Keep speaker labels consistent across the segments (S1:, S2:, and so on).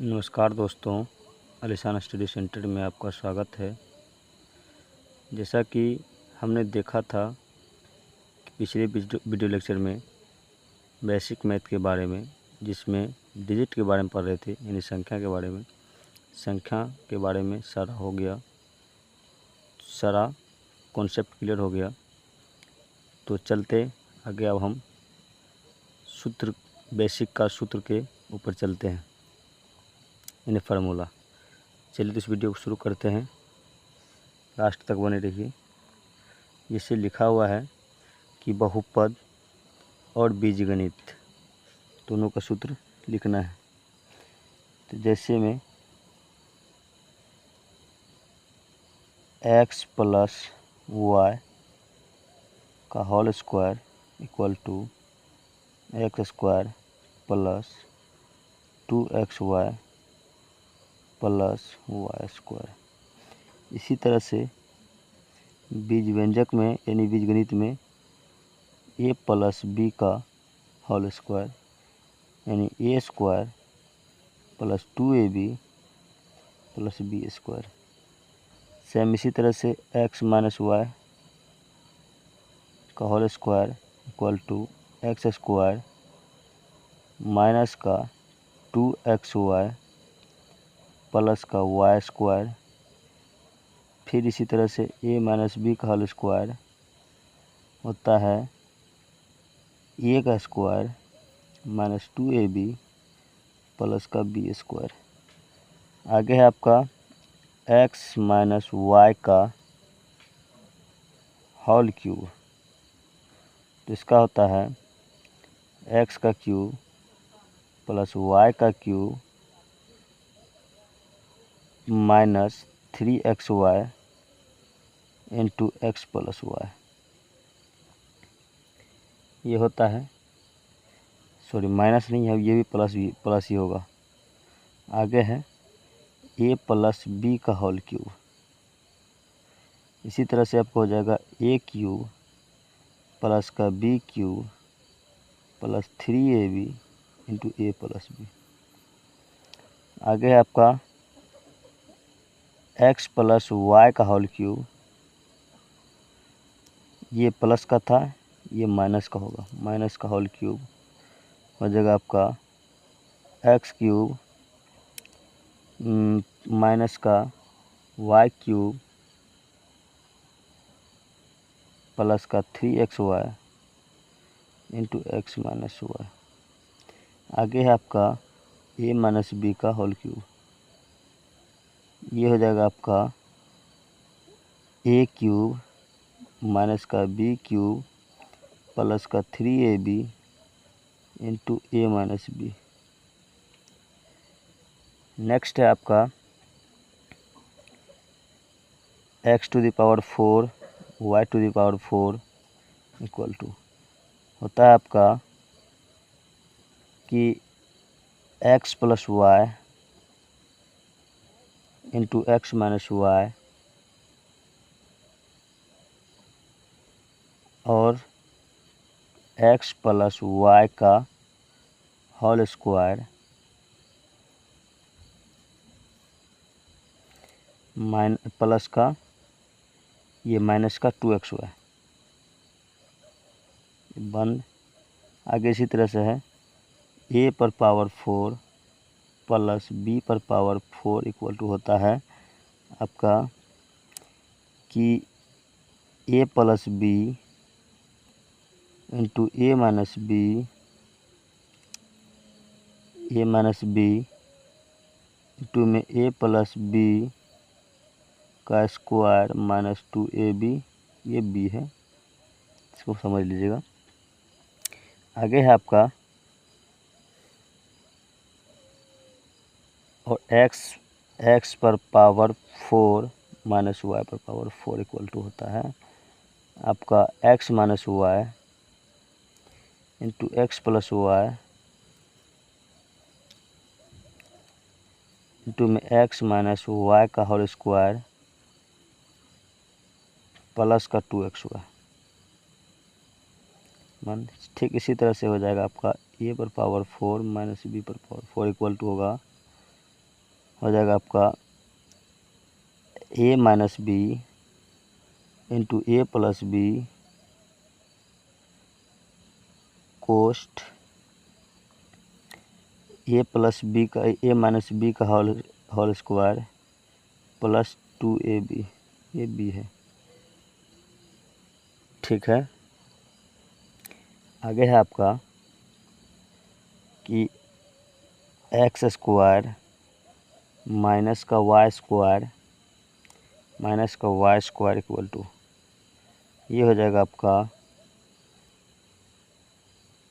S1: नमस्कार दोस्तों, आलिशान स्टडी सेंटर में आपका स्वागत है। जैसा कि हमने देखा था कि पिछले वीडियो लेक्चर में बेसिक मैथ के बारे में, जिसमें डिजिट के बारे में पढ़ रहे थे, यानी संख्या के बारे में सारा हो गया, सारा कॉन्सेप्ट क्लियर हो गया। तो चलते आगे, अब हम बेसिक का सूत्र के ऊपर चलते हैं, यानी फार्मूला। चलिए तो इस वीडियो को शुरू करते हैं, लास्ट तक बने रहिए। इसे लिखा हुआ है कि बहुपद और बीजगणित दोनों का सूत्र लिखना है। तो जैसे में x प्लस वाई का whole square equal to x square plus 2xy plus Y square. इसी तरह से बीज व्यंजक में, यानी बीजगणित में, a प्लस बी का होल स्क्वायर यानी a square plus 2ab plus b square. Same इसी तरह से x माइनस वाई का whole square equal to x square minus का 2xy प्लस का वाई स्क्वायर। फिर इसी तरह से a माइनस बी का होल स्क्वायर होता है a का स्क्वायर माइनस 2ab प्लस का बी स्क्वायर। आगे है आपका x माइनस वाई का होल क्यूब। तो इसका होता है x का क्यूब प्लस y का cube minus 3xy into x plus y. ये होता है, सॉरी माइनस नहीं है, ये भी प्लस ही होगा। आगे है a प्लस बी का होल क्यूब। इसी तरह से आपको हो जाएगा a क्यूब प्लस का B cube plus 3ab into A plus B. आगे है आपका x प्लस वाई का होल क्यूब। ये प्लस का था, ये माइनस का होगा, माइनस का होल क्यूब हो जाएगा आपका x क्यूब माइनस का y क्यूब प्लस का 3xy into x minus Y. आगे है आपका a माइनस बी का होल क्यूब। ये हो जाएगा आपका a क्यूब माइनस का बी क्यूब प्लस का 3ab इंटू ए माइनस बी। नेक्स्ट है आपका x to the power 4 y to the power 4 equal to होता है आपका कि x plus Y into x minus y और x प्लस वाई का होल स्क्वायर प्लस का ये माइनस का 2xy बंद। आगे इसी तरह से है a पर पावर 4 प्लस b पर पावर 4 इक्वल टू होता है आपका कि a plus B into A minus B into में a प्लस बी का स्क्वायर माइनस 2ab, ये b है, इसको समझ लीजिएगा। आगे है आपका और x पर पावर 4 माइनस वाई पर पावर 4 इक्वल टू होता है आपका x minus y into x plus Y into में x माइनस वाई का होल स्क्वायर प्लस का 2xy। ठीक इसी तरह से हो जाएगा आपका a पर पावर 4 माइनस बी पर पावर 4 इक्वल टू होगा हो जाएगा आपका ए minus B into A plus B coast A plus B का ए माइनस बी का होल स्क्वायर प्लस 2ab, ये बी है। ठीक है, आगे है आपका कि एक्स स्क्वायर माइनस का वाई स्क्वायर इक्वल टू, ये हो जाएगा आपका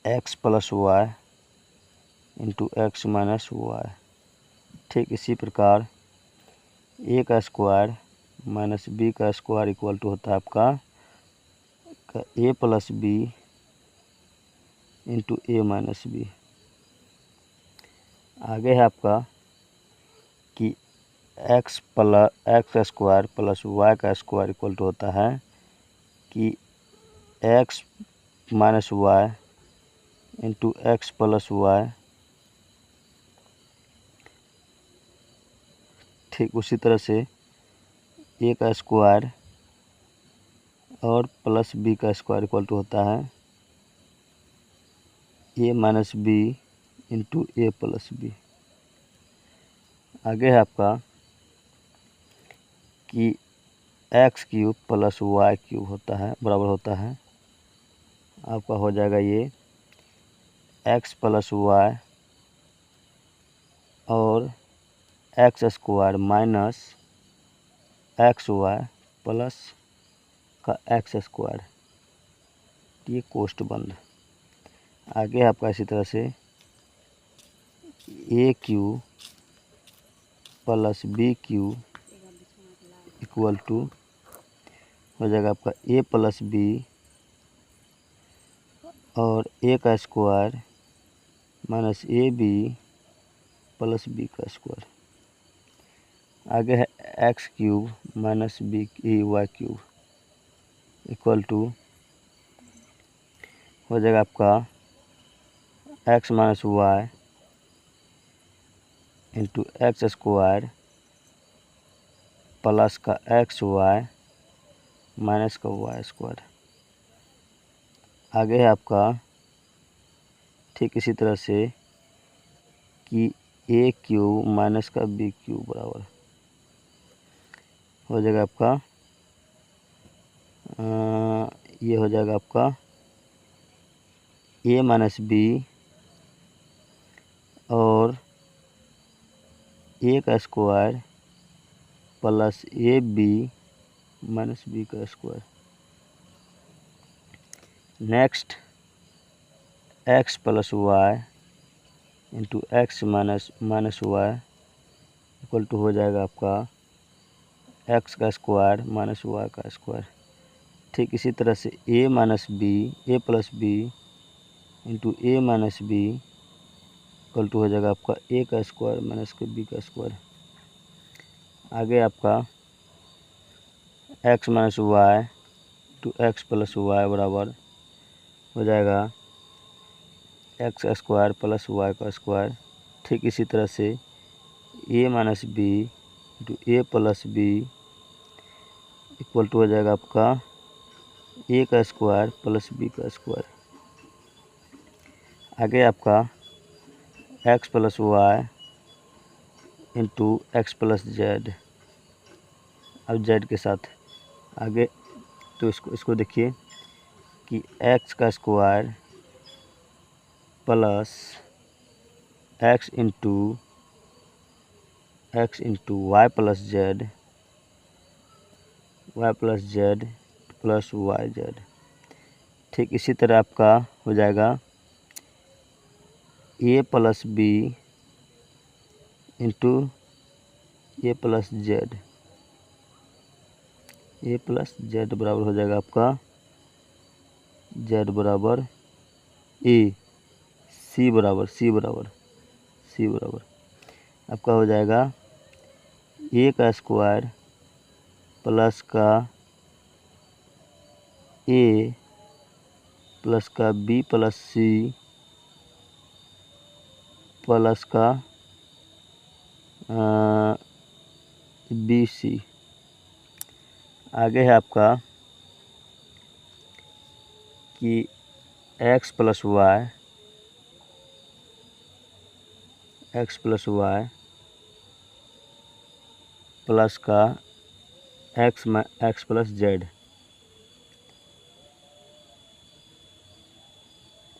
S1: x plus Y into x minus y. ठीक इसी प्रकार ए का स्क्वायर माइनस बी का स्क्वायर इक्वल टू होता है आपका ए प्लस बी इंटू ए माइनस बी। आगे है आपका कि एक्स स्क्वायर प्लस वाई का स्क्वायर इक्वल टू होता है कि x minus y into x plus y. ठीक उसी तरह से ए का स्क्वायर और प्लस बी का स्क्वायर इक्वल टू होता है A minus B into A plus B. आगे है आपका कि X cube plus Y cube होता है बराबर होता है आपका हो जाएगा ये एक्स प्लस वाई और X square minus X Y plus का एक्स स्क्वायर, ये कोष्ठ बंद। आगे आपका इसी तरह से A cube plus B cube equal to हो जाएगा आपका ए प्लस बी और ए का square minus a b plus B का स्क्वायर। आगे है x cube minus b y cube equal to हो जाएगा आपका x minus y into x square plus का एक्स वाई माइनस का वाई स्क्वायर। आगे है आपका ठीक इसी तरह से कि ए क्यूब माइनस का बी क्यूब बराबर हो जाएगा आपका ये हो जाएगा आपका ए माइनस बी और ए का square plus A B minus B का square. Next X plus Y into x minus Y equal to हो जाएगा आपका एक्स का स्क्वायर माइनस वाई का स्क्वायर। ठीक इसी तरह से A minus B A plus B into A minus B equal to हो जाएगा आपका ए का स्क्वायर माइनस का बी का स्क्वायर। आगे आपका x minus Y to X plus Y बराबर हो जाएगा एक्स स्क्वायर प्लस वाई का स्क्वायर। ठीक इसी तरह से A minus B into A plus B equal to हो जाएगा आपका ए का स्क्वायर प्लस बी का स्क्वायर। आगे आपका x plus Y into x plus Z, अब जेड के साथ आगे तो इसको देखिए कि एक्स का square plus X into Y plus Z plus Y Z. ठीक इसी तरह आपका हो जाएगा A plus B into A plus Z बराबर हो जाएगा आपका जेड बराबर ए सी बराबर आपका हो जाएगा ए का स्क्वायर प्लस का ए प्लस का बी प्लस सी प्लस का बी सी। आगे है आपका कि एक्स प्लस वाई प्लस का X plus Z,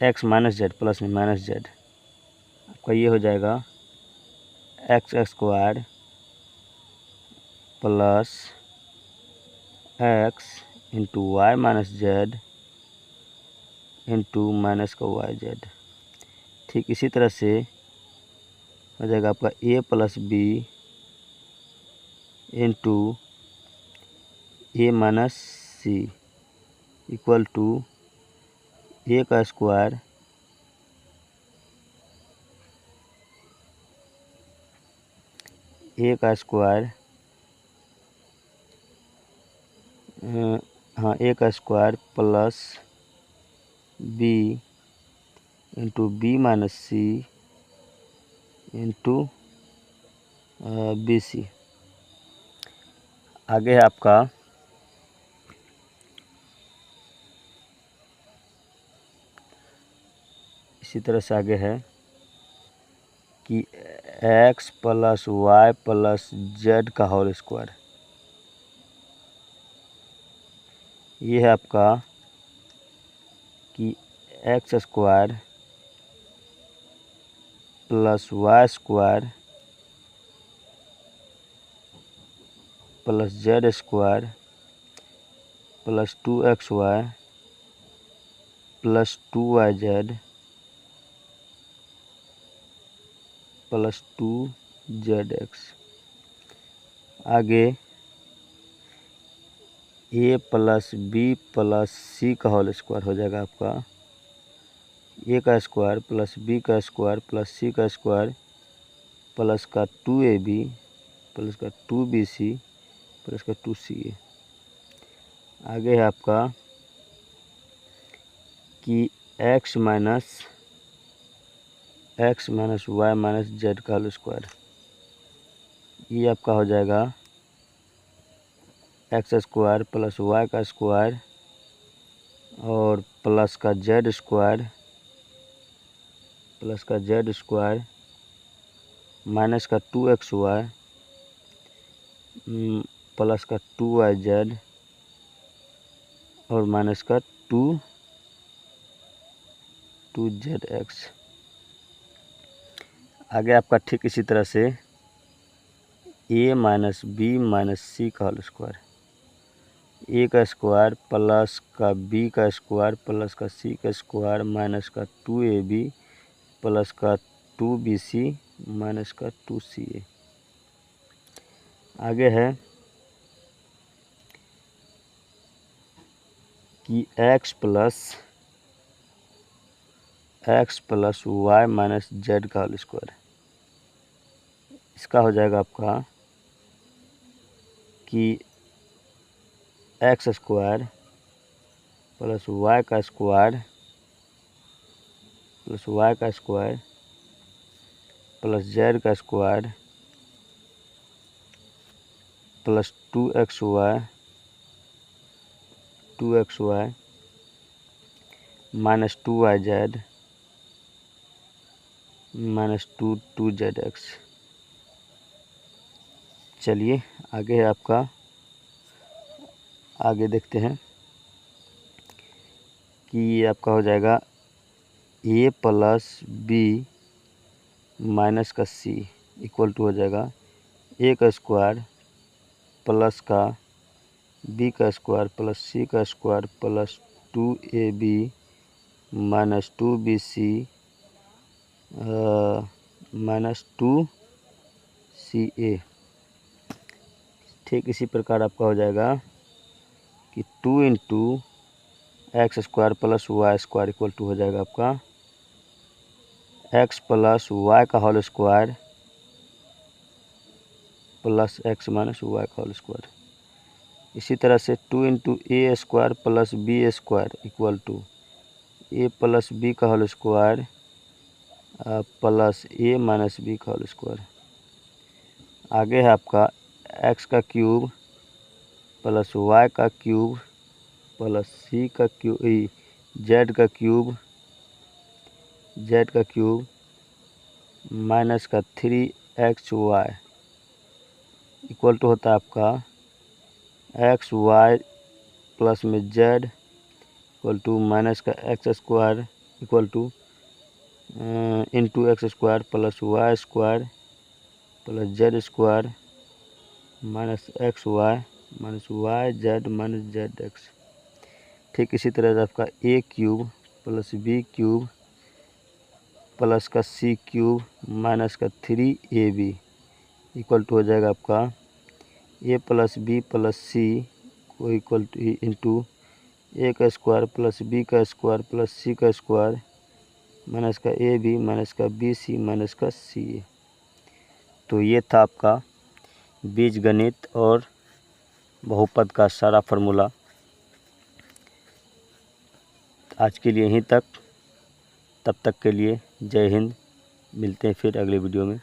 S1: X minus Z plus में माइनस जेड, आपका ये हो जाएगा x square plus X into Y minus Z into minus का वाई जेड। ठीक इसी तरह से हो जाएगा आपका ए plus B into A minus C equal to A का स्क्वायर ए का square plus B into B minus C into B C. आगे है आपका इसी तरह से आगे है कि x plus Y plus Z का होल स्क्वायर। ये है आपका कि x square plus Y square plus Z square plus 2xy plus 2yz plus 2zx। आगे ए प्लस बी प्लस सी का होल स्क्वायर हो जाएगा आपका ए का स्क्वायर प्लस बी का स्क्वायर प्लस सी का स्क्वायर प्लस का 2ab प्लस का 2bc प्लस का 2ca। आगे है आपका कि x minus y minus z का होल स्क्वायर। ये आपका हो जाएगा एक्स स्क्वायर प्लस वाई का स्क्वायर और प्लस का जेड स्क्वायर माइनस का 2xy प्लस का 2yz और माइनस का 2zx। आगे आपका ठीक इसी तरह से ए माइनस बी माइनस सी का होल स्क्वायर, ए का स्क्वायर प्लस का बी का स्क्वायर प्लस का सी का स्क्वायर माइनस का 2ab प्लस का 2bc माइनस का 2ca। आगे है कि x plus y minus z का होल स्क्वायर। इसका हो जाएगा आपका कि एक्स स्क्वायर प्लस वाई का स्क्वायर प्लस जेड का square plus 2xy minus 2yz minus 2zx। चलिए आगे है आपका, आगे देखते हैं कि ये आपका हो जाएगा ए प्लस बी माइनस का सी इक्वल टू हो जाएगा ए का स्क्वायर प्लस का बी का स्क्वायर प्लस सी का square plus 2ab minus 2bc minus 2ca। ठीक इसी प्रकार आपका हो जाएगा कि 2 into x square plus Y square equal to हो जाएगा आपका एक्स प्लस वाई का whole square plus x minus Y का होल स्क्वायर। इसी तरह से 2 into a square plus b square equal to a plus B का whole square plus a minus B का होल स्क्वायर। आगे है आपका एक्स का क्यूब प्लस वाई का क्यूब प्लस सी का क्यूब जेड का क्यूब माइनस का 3xy इक्वल टू होता है आपका एक्स वाई प्लस में जेड इक्वल टू माइनस का X square equal to into x square plus Z square minus Y Z minus Z X. ठीक इसी तरह से आपका A cube plus B cube plus का सी क्यूब माइनस का 3ab equal to हो जाएगा आपका ए प्लस बी प्लस सी को इक्वल टू इंटू ए का स्क्वायर प्लस बी का स्क्वायर प्लस सी का स्क्वायर माइनस का ए बी माइनस का बी सी माइनस का सी ए। तो ये था आपका बीजगणित और बहुपद का सारा फार्मूला। आज के लिए यहीं तक, तब तक के लिए जय हिंद। मिलते हैं फिर अगले वीडियो में।